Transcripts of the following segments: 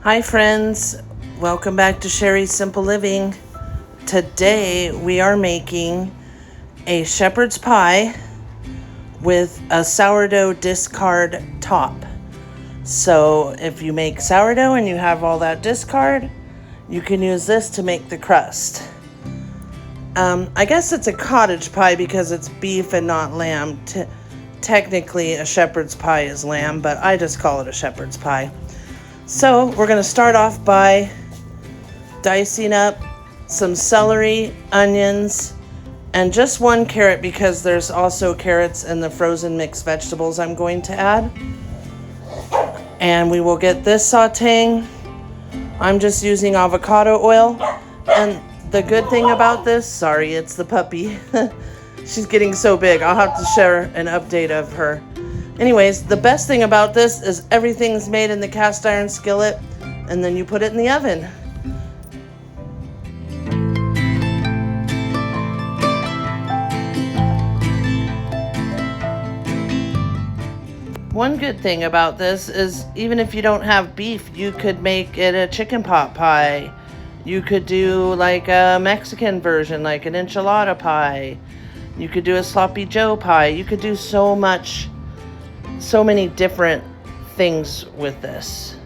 Hi friends, welcome back to Sherry's Simple Living. Today we are making a shepherd's pie with a sourdough discard top. So if you make sourdough and you have all that discard, you can use this to make the crust. I guess it's a cottage pie because it's beef and not lamb. Technically a shepherd's pie is lamb, but I just call it a shepherd's pie. So we're going to start off by dicing up some celery, onions, and just one carrot because there's also carrots in the frozen mixed vegetables I'm going to add. And we will get this sauteing. I'm just using avocado oil. And the good thing about this, sorry, it's the puppy. She's getting so big. I'll have to share an update of her. Anyways, the best thing about this is everything's made in the cast iron skillet, and then you put it in the oven. One good thing about this is even if you don't have beef, you could make it a chicken pot pie. You could do like a Mexican version, like an enchilada pie. You could do a sloppy joe pie. You could do so many different things with this.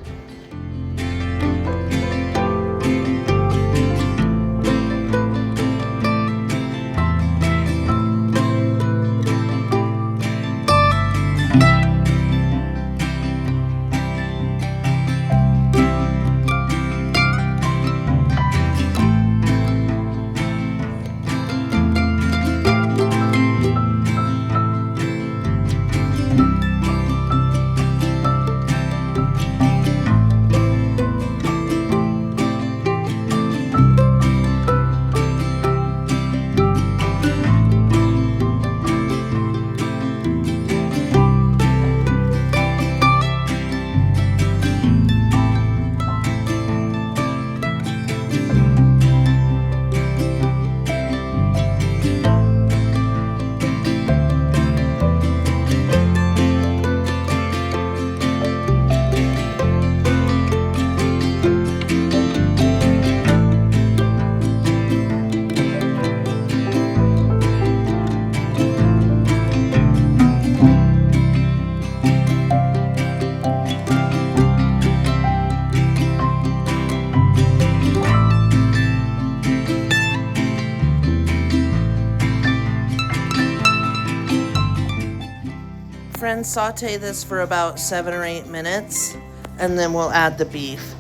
Friends, saute this for about 7 or 8 minutes, and then we'll add the beef.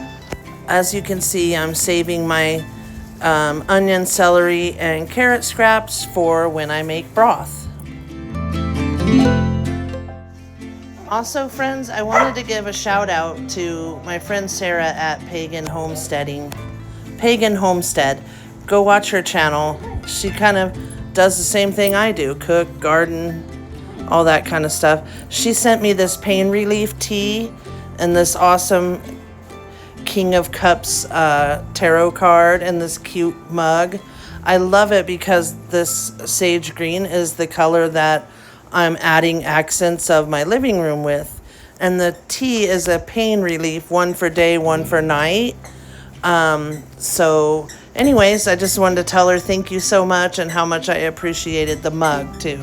As you can see, I'm saving my onion, celery, and carrot scraps for when I make broth. Also, friends, I wanted to give a shout out to my friend Sarah at Pagan Homestead. Go watch her channel. She kind of does the same thing I do, cook, garden, all that kind of stuff. She sent me this pain relief tea and this awesome King of Cups tarot card and this cute mug. I love it because this sage green is the color that I'm adding accents of my living room with. And the tea is a pain relief, one for day, one for night. So anyways, I just wanted to tell her thank you so much and how much I appreciated the mug too.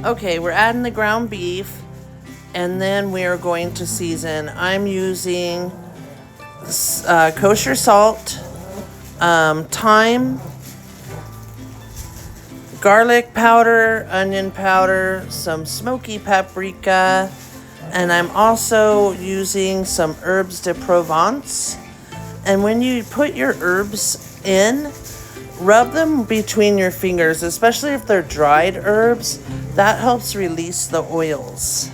Okay, we're adding the ground beef, and then we are going to season. I'm using kosher salt, thyme, garlic powder, onion powder, some smoky paprika, and I'm also using some herbs de Provence. And when you put your herbs in, rub them between your fingers, especially if they're dried herbs. That helps release the oils.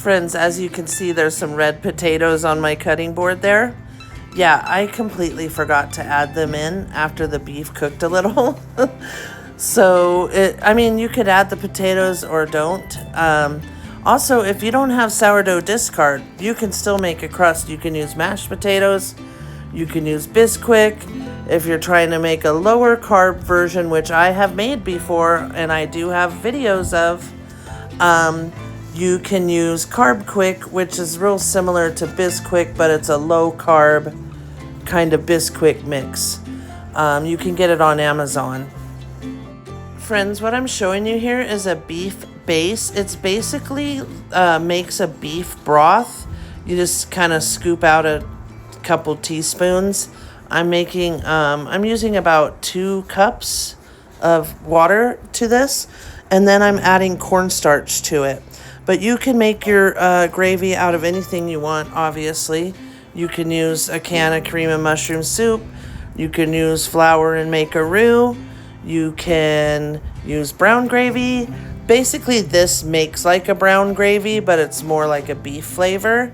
Friends, as you can see, there's some red potatoes on my cutting board there. Yeah, I completely forgot to add them in after the beef cooked a little. So, I mean, you could add the potatoes or don't. Also, if you don't have sourdough discard, you can still make a crust. You can use mashed potatoes. You can use Bisquick. If you're trying to make a lower carb version, which I have made before and I do have videos of, you can use Carb Quick, which is real similar to Bisquick, but it's a low carb kind of Bisquick mix. You can get it on Amazon. Friends, what I'm showing you here is a beef base. It's basically makes a beef broth. You just kind of scoop out a couple teaspoons. I'm using about 2 cups of water to this, and then I'm adding cornstarch to it. But you can make your gravy out of anything you want, obviously. You can use a can of cream and mushroom soup. You can use flour and make a roux. You can use brown gravy. Basically, this makes like a brown gravy, but it's more like a beef flavor.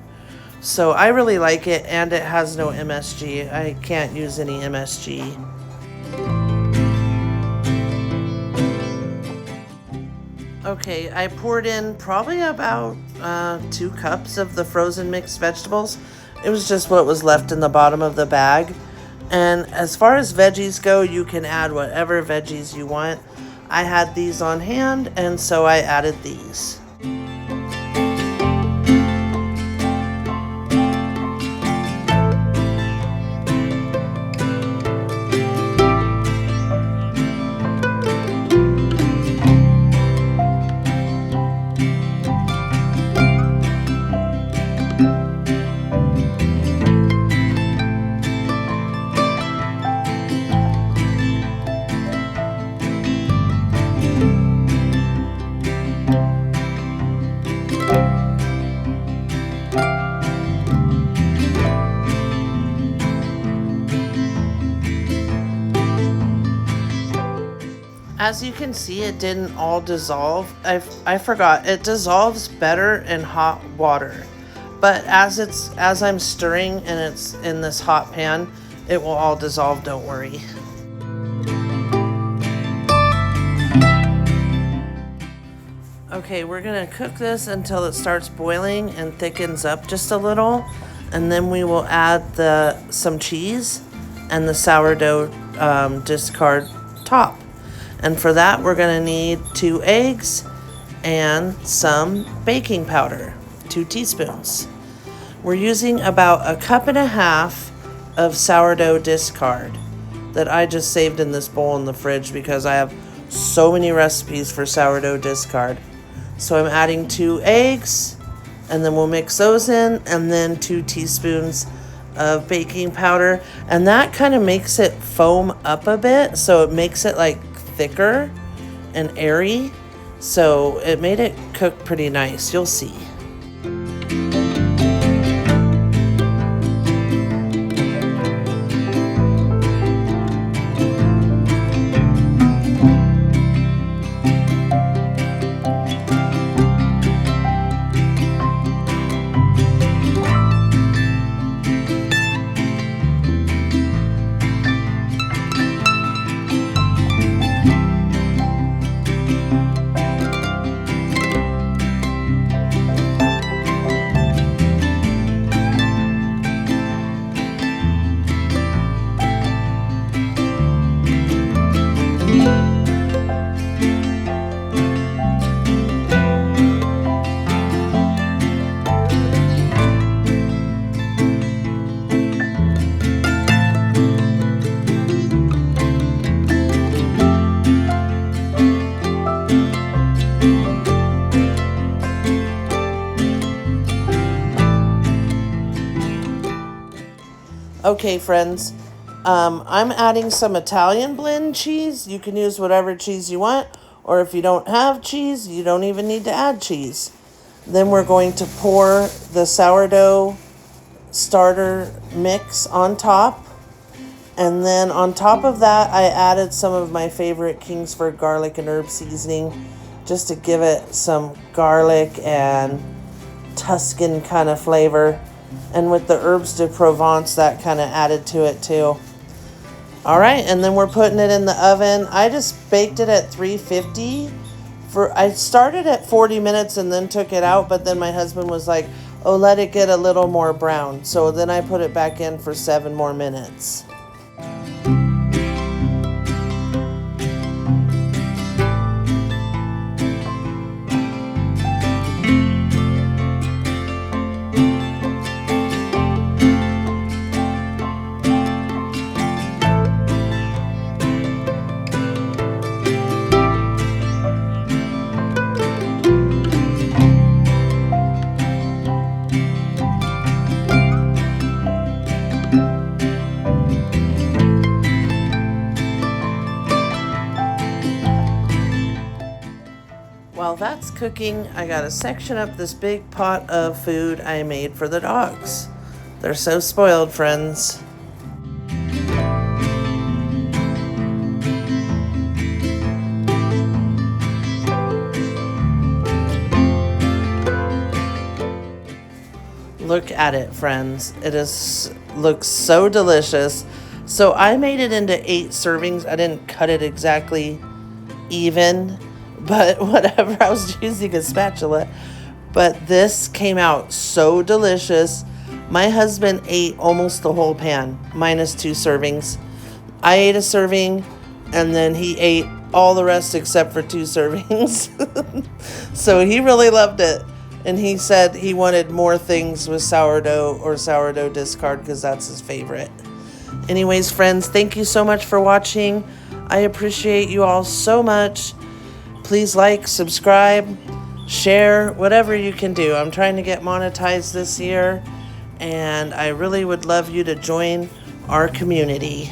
So I really like it, and it has no MSG. I can't use any MSG. Okay, I poured in probably about 2 cups of the frozen mixed vegetables. It was just what was left in the bottom of the bag. And as far as veggies go, you can add whatever veggies you want. I had these on hand, and so I added these. As you can see, it didn't all dissolve. I forgot, it dissolves better in hot water. But as I'm stirring and it's in this hot pan, it will all dissolve, don't worry. Okay, we're gonna cook this until it starts boiling and thickens up just a little. And then we will add some cheese and the sourdough discard top. And for that, we're gonna need 2 eggs and some baking powder, 2 teaspoons. We're using about 1.5 cups of sourdough discard that I just saved in this bowl in the fridge because I have so many recipes for sourdough discard. So I'm adding 2 eggs, and then we'll mix those in, and then 2 teaspoons of baking powder. And that kind of makes it foam up a bit, so it makes it like thicker and airy, so it made it cook pretty nice. You'll see. Okay, friends, I'm adding some Italian blend cheese. You can use whatever cheese you want, or if you don't have cheese, you don't even need to add cheese. Then we're going to pour the sourdough starter mix on top. And then on top of that, I added some of my favorite Kingsford garlic and herb seasoning just to give it some garlic and Tuscan kind of flavor. And with the herbs de Provence, that kind of added to it too. All right, and then we're putting it in the oven. I just baked it at 350. I started at 40 minutes and then took it out, but then my husband was like, oh, let it get a little more brown. So then I put it back in for 7 more minutes. While that's cooking, I gotta section up this big pot of food I made for the dogs. They're so spoiled, friends. Look at it, friends. Looks so delicious. So I made it into 8 servings. I didn't cut it exactly even, but whatever, I was using a spatula. But this came out so delicious. My husband ate almost the whole pan, minus 2 servings. I ate a serving, and then he ate all the rest except for 2 servings. So he really loved it. And he said he wanted more things with sourdough or sourdough discard because that's his favorite. Anyways, friends, thank you so much for watching. I appreciate you all so much. Please like, subscribe, share, whatever you can do. I'm trying to get monetized this year, and I really would love you to join our community.